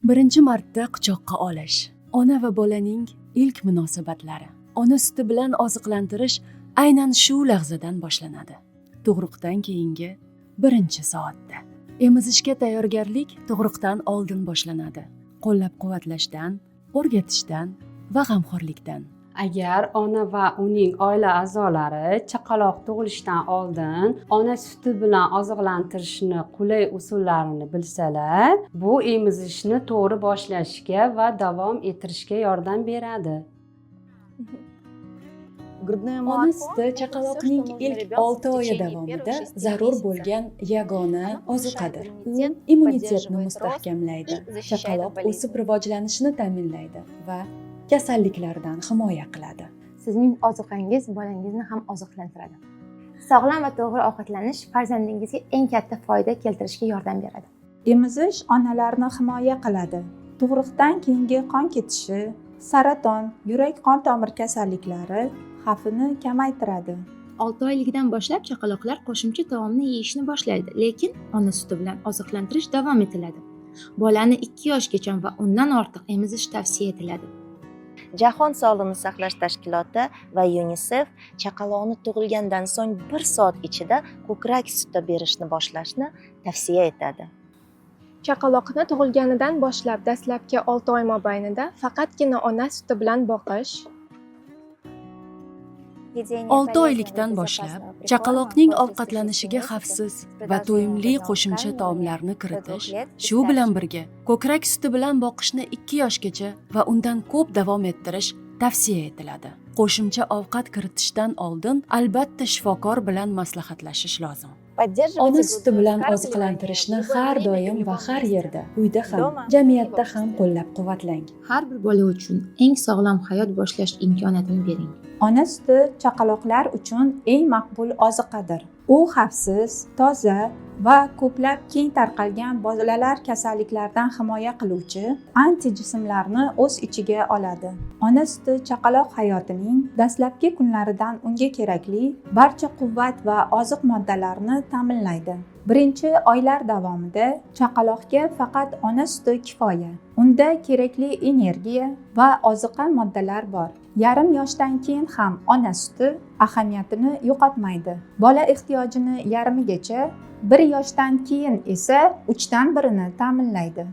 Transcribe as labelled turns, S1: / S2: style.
S1: Birinchi marta quchoqqa olish. Ona va bolaning ilk munosabatlari. Ona suti bilan oziqlantirish aynan shu lahzadan boshlanadi. Tug'ruqdan keyingi birinchi soatda. Emizishga tayyorgarlik tug'ruqdan oldin boshlanadi. Qo'llab-quvvatlashdan, o'rgatishdan va g'amxo'rlikdan.
S2: Agar ona va uning oila a'zolari chaqaloq tug'ilishidan oldin ona suti bilan oziqlantirishni qulay usullarini bilsalar, bu emizishni to'g'ri boshlashga va davom ettirishga yordam beradi.
S1: Ona suti chaqaloqning ilk 6 oyi davomida zarur bo'lgan yagona ozuqadir. U immunitetni mustahkamlaydi, chaqaloq o'sib rivojlanishini ta'minlaydi va kasalliklardan himoya qiladi.
S3: Sizning ozuqangiz bolangizni ham oziqlantiradi. Sog'lom va to'g'ri ovqatlanish farzandingizga eng katta foyda keltirishga yordam beradi.
S4: Emizish onalarni himoya qiladi. Tug'ruqdan keyingi qon ketishi, saraton, yurak-qon tomir kasalliklari xavfini kamaytiradi.
S5: 6 oyligidan boshlab chaqaloqlar qo'shimcha taomni yeyishni boshlaydi, lekin ona suti bilan oziqlantirish davom etiladi. Bolani 2 yoshgacha va undan ortiq emizish tavsiya etiladi.
S6: Jahon sog'liqni saqlash tashkiloti va UNICEF chaqaloqni tug'ilgandan so'ng 1 soat ichida ko'krak suti berishni boshlashni tavsiya etadi.
S7: Chaqaloqni tug'ilganidan boshlab dastlabki 6 oy mobaynida faqatgina ona suti bilan boqish.
S1: 6 oylikdan boshlab chaqaloqning ovqatlanishiga xavfsiz va to'yimli qo'shimcha taomlarni kiritish, shu bilan birga ko'krak suti bilan boqishni 2 yoshgacha va undan ko'p davom ettirish tavsiya etiladi. Qo'shimcha ovqat kiritishdan oldin albatta shifokor bilan maslahatlashish lozim. Ona suti bilan oziqlantirishni har doim va har yerda, uyda ham, jamiyatda ham qo'llab-quvvatlang.
S5: Har bir bola uchun eng sog'lom hayot boshlash imkoniyatini bering.
S4: Ona suti chaqaloqlar uchun eng maqbul oziqadir. U xavfsiz, toza va ko'plab keng tarqalgan bolalar kasalliklaridan himoya qiluvchi antijismlarni o'z ichiga oladi. Ona suti chaqaloq hayotining dastlabki kunlaridan unga kerakli barcha quvvat va oziq moddalarni ta'minlaydi. Birinchi oylar davomida chaqaloqga faqat ona suti kifoya. Unda kerakli energiya va oziqa moddalar bor. Yarim yoshdan keyin ham ona suti ahamiyatini yo'qotmaydi. Bola ehtiyojini yarmigacha, 1 yoshdan keyin esa 3dan 1ni ta'minlaydi.